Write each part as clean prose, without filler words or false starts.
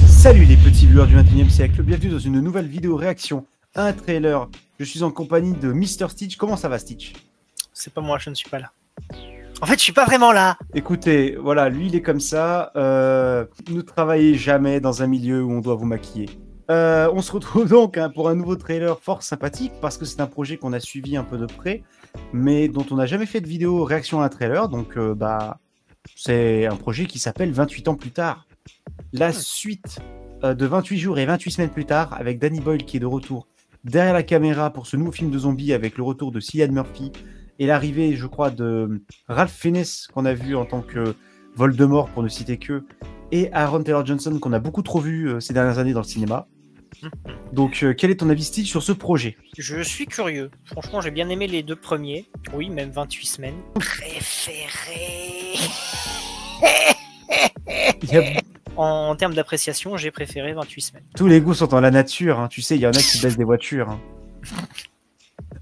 Salut les petits viewers du 21e siècle, bienvenue dans une nouvelle vidéo réaction à un trailer. Je suis en compagnie de Mr Stitch. Comment ça va, Stitch? C'est pas moi, je ne suis pas là. En fait, je suis pas vraiment là. Écoutez, voilà, lui il est comme ça. Ne travaillez jamais dans un milieu où on doit vous maquiller. On se retrouve donc pour un nouveau trailer fort sympathique parce que c'est un projet qu'on a suivi un peu de près, mais dont on n'a jamais fait de vidéo réaction à un trailer. Donc, c'est un projet qui s'appelle 28 ans plus tard. La suite de 28 jours et 28 semaines plus tard, avec Danny Boyle qui est de retour derrière la caméra pour ce nouveau film de zombies avec le retour de Cillian Murphy et l'arrivée, je crois, de Ralph Fiennes qu'on a vu en tant que Voldemort, pour ne citer que, et Aaron Taylor Johnson qu'on a beaucoup trop vu ces dernières années dans le cinéma. Donc, quel est ton avis, Steve, sur ce projet? Je suis curieux. Franchement, j'ai bien aimé les deux premiers. Oui, même 28 semaines. Préféré. En termes d'appréciation, j'ai préféré 28 semaines. Tous les goûts sont dans la nature, hein. Tu sais, il y en a qui baissent des voitures. Hein.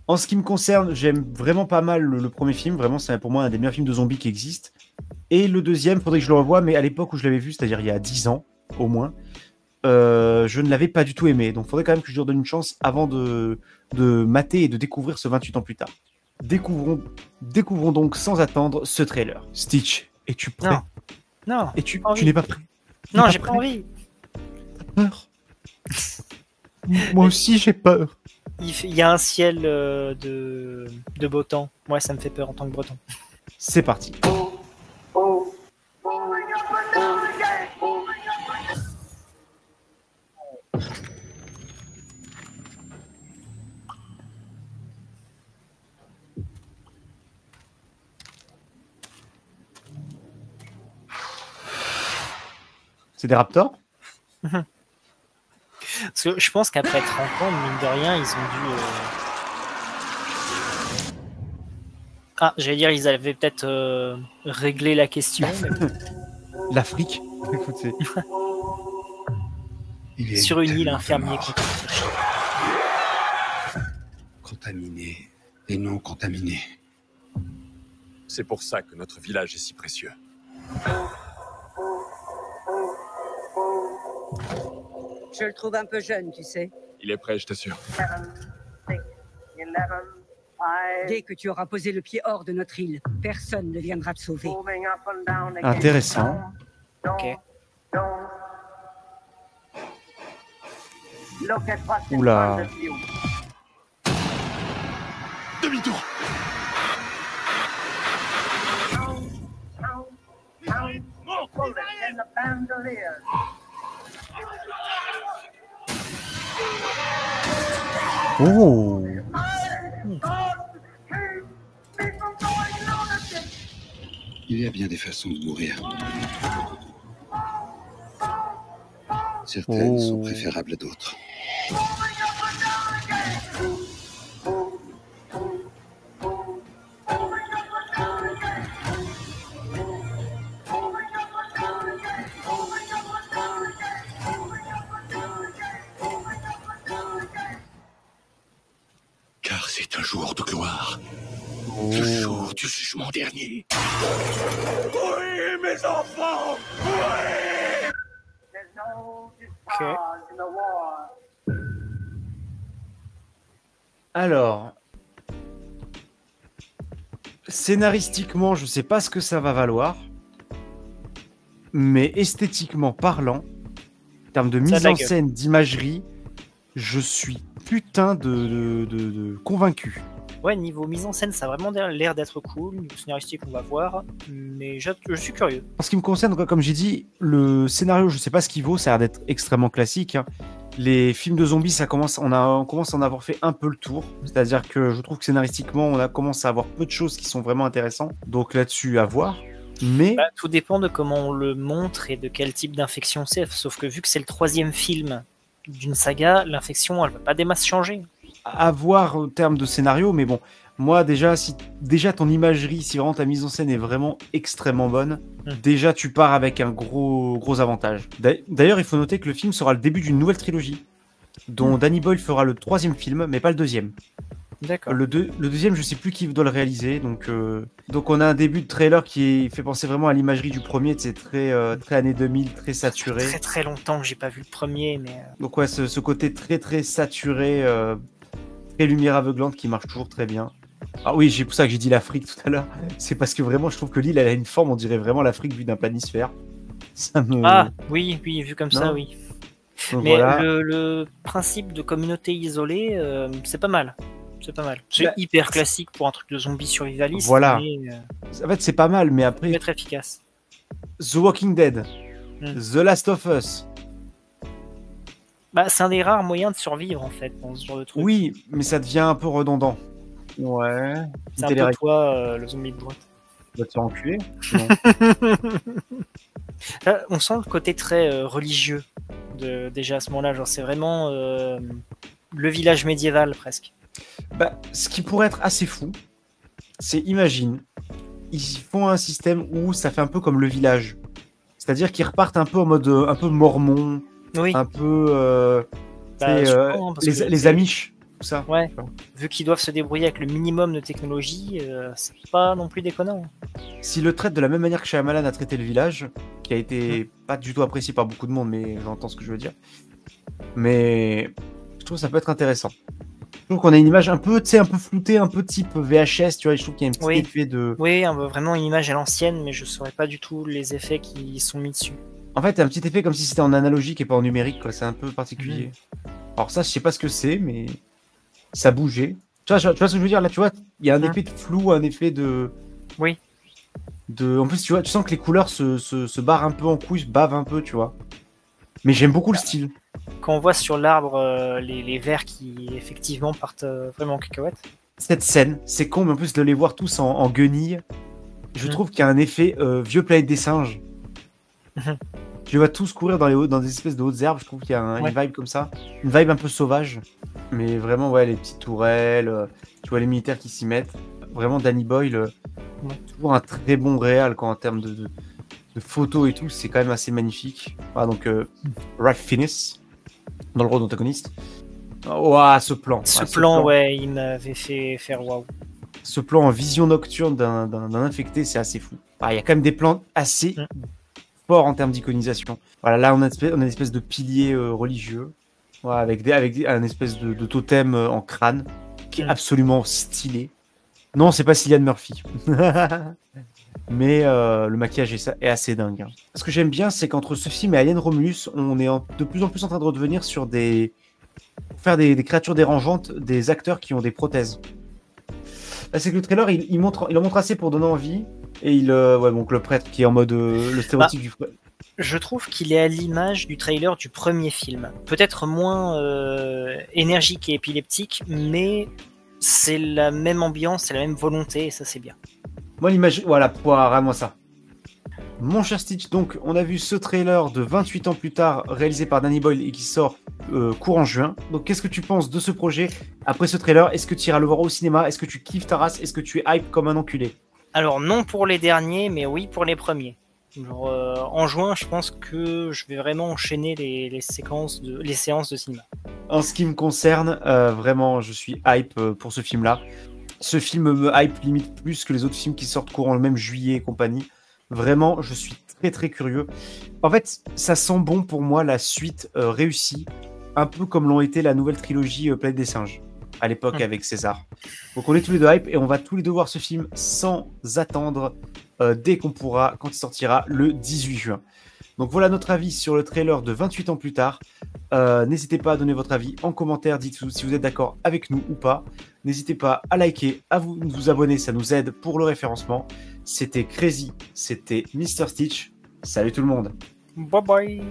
En ce qui me concerne, j'aime vraiment pas mal le premier film. Vraiment, c'est pour moi un des meilleurs films de zombies qui existent. Et le deuxième, faudrait que je le revoie, mais à l'époque où je l'avais vu, c'est-à-dire il y a 10 ans, au moins, je ne l'avais pas du tout aimé. Donc, faudrait quand même que je lui redonne une chance avant de mater et de découvrir ce 28 ans plus tard. Découvrons donc sans attendre ce trailer. Stitch, es-tu prêt? Non. Et tu n'es pas prêt? Non, j'ai pas envie. T'as peur? Moi aussi, j'ai peur. Il y a un ciel de beau temps. Moi, ça me fait peur en tant que breton. C'est parti. C'est des raptors? Parce que je pense qu'après 30 ans, mine de rien, ils ont dû... Ah, j'allais dire, ils avaient peut-être réglé la question. Mais... L'Afrique, écoutez. Sur une île, un fermier contaminé et non contaminé. C'est pour ça que notre village est si précieux. Je le trouve un peu jeune, tu sais. Il est prêt, je t'assure. Dès que tu auras posé le pied hors de notre île, personne ne viendra te sauver. Intéressant. Ok. Oula. Demi-tour. Oh. Il y a bien des façons de mourir. Certaines sont préférables à d'autres. Car c'est un jour de gloire. Le jour du jugement dernier. Oui, mes enfants! Oui! Ok. Alors, scénaristiquement, je sais pas ce que ça va valoir, mais esthétiquement parlant, en termes de mise en scène, d'imagerie, je suis putain de convaincu. Ouais, niveau mise en scène, ça a vraiment l'air d'être cool. Niveau scénaristique, on va voir. Mais je suis curieux. En ce qui me concerne, comme j'ai dit, le scénario, je sais pas ce qu'il vaut, ça a l'air d'être extrêmement classique. Hein. Les films de zombies, on commence à en avoir fait un peu le tour. C'est-à-dire que je trouve que scénaristiquement, on a commencé à avoir peu de choses qui sont vraiment intéressantes. Donc là-dessus, à voir. Mais tout dépend de comment on le montre et de quel type d'infection c'est. Sauf que vu que c'est le 3e film d'une saga, l'infection, elle va pas des masses changer. À voir en termes de scénario, mais bon, moi déjà, si ton imagerie, si vraiment ta mise en scène est vraiment extrêmement bonne, déjà tu pars avec un gros avantage. D'ailleurs, il faut noter que le film sera le début d'une nouvelle trilogie, dont Danny Boyle fera le 3e film, mais pas le 2e. D'accord. Le deuxième, je sais plus qui doit le réaliser. Donc on a un début de trailer qui fait penser vraiment à l'imagerie du premier. C'est très années 2000, très saturé. Très très longtemps que j'ai pas vu le premier, mais Donc ouais, ce côté très très saturé, très lumière aveuglante qui marche toujours très bien. Ah oui, c'est pour ça que j'ai dit l'Afrique tout à l'heure. C'est parce que vraiment, je trouve que l'île, elle a une forme, on dirait vraiment l'Afrique vue d'un planisphère. Ça me... ah oui, vu comme ça, Non. oui. Donc Mais voilà. le principe de communauté isolée, c'est pas mal. C'est pas mal. C'est Bah, hyper classique pour un truc de zombie survivaliste, Voilà. mais En fait, c'est pas mal, mais peut après, être efficace. The Walking Dead, Hmm. The Last of Us. Bah, c'est un des rares moyens de survivre en fait dans ce genre de truc. Oui, mais ça devient un peu redondant. Ouais. C'est un peu toi, le zombie de droite. Va te faire enculer. Non. Là, on sent le côté très religieux déjà à ce moment-là. Genre, c'est vraiment le village médiéval presque. Bah, ce qui pourrait être assez fou, c'est, imagine, ils font un système où ça fait un peu comme le village. C'est-à-dire qu'ils repartent un peu en mode un peu mormon, Oui, un peu bah, tu sais, sûrement, hein, parce que les Amish, tout ça. ouais. Vu qu'ils doivent se débrouiller avec le minimum de technologie, c'est pas non plus déconnant. S'ils le traitent de la même manière que Shyamalan a traité le village, qui a été pas du tout apprécié par beaucoup de monde, mais j'entends ce que je veux dire. Mais je trouve que ça peut être intéressant. Je trouve qu'on a une image un peu, tu sais, un peu floutée, un peu type VHS, tu vois, et je trouve qu'il y a un petit Oui. effet de... Oui, vraiment une image à l'ancienne, mais je saurais pas du tout les effets qui sont mis dessus. En fait, un petit effet comme si c'était en analogique et pas en numérique, quoi. C'est un peu particulier. Alors ça, je sais pas ce que c'est, mais ça bougeait. Tu vois ce que je veux dire là, tu vois, il y a un effet de flou, un effet de... Oui. En plus, tu vois, tu sens que les couleurs se barrent un peu en couilles, se bavent un peu, tu vois. Mais j'aime beaucoup le style. Quand on voit sur l'arbre les vers qui effectivement partent vraiment en cacahuète. Cette scène, c'est con, mais en plus de les voir tous en guenilles, je trouve qu'il y a un effet vieux Planète des singes. Tu les vois tous courir dans des espèces de hautes herbes, je trouve qu'il y a une vibe comme ça. Une vibe un peu sauvage. Mais vraiment, ouais, les petites tourelles, tu vois les militaires qui s'y mettent. Vraiment, Danny Boyle, toujours un très bon réal en termes de photos et tout, c'est quand même assez magnifique. Voilà, donc Ralph Fiennes, dans le rôle d'antagoniste. Ouah, ce plan. Ce plan, ouais, il m'avait fait faire waouh. Ce plan en vision nocturne d'un infecté, c'est assez fou. Il y a quand même des plans assez forts en termes d'iconisation. Voilà, là, on a une espèce de pilier religieux, voilà, avec un espèce de totem en crâne, qui est absolument stylé. Non, c'est pas Cillian Murphy. Mais le maquillage est assez dingue. Hein. Ce que j'aime bien, c'est qu'entre ce film et Alien Romulus, on est de plus en plus en train de redevenir sur faire des créatures dérangeantes, des acteurs qui ont des prothèses. Là, c'est que le trailer, il en montre assez pour donner envie. Et donc le prêtre qui est en mode le stéréotype du prêtre. Je trouve qu'il est à l'image du trailer du premier film. Peut-être moins énergique et épileptique, mais c'est la même ambiance, c'est la même volonté, et ça c'est bien. Moi, l'image, voilà, vraiment ça. Mon cher Stitch, donc, on a vu ce trailer de 28 ans plus tard, réalisé par Danny Boyle et qui sort courant juin. Donc, qu'est-ce que tu penses de ce projet après ce trailer? Est-ce que tu iras le voir au cinéma? Est-ce que tu kiffes ta race? Est-ce que tu es hype comme un enculé? Alors, non pour les derniers, mais oui pour les premiers. Genre, en juin, je pense que je vais vraiment enchaîner les séances de cinéma. En ce qui me concerne, vraiment, je suis hype pour ce film-là. Ce film me hype limite plus que les autres films qui sortent courant le même juillet et compagnie. Vraiment, je suis très très curieux. En fait, ça sent bon pour moi la suite réussie, un peu comme l'ont été la nouvelle trilogie Planète des singes, à l'époque avec César. Donc on est tous les deux hype et on va tous les deux voir ce film sans attendre dès qu'on pourra, quand il sortira le 18 juin. Donc voilà notre avis sur le trailer de 28 ans plus tard. N'hésitez pas à donner votre avis en commentaire, dites-nous si vous êtes d'accord avec nous ou pas. N'hésitez pas à liker, à vous abonner, ça nous aide pour le référencement. C'était Crazy, c'était Mr. Stitch. Salut tout le monde. Bye bye.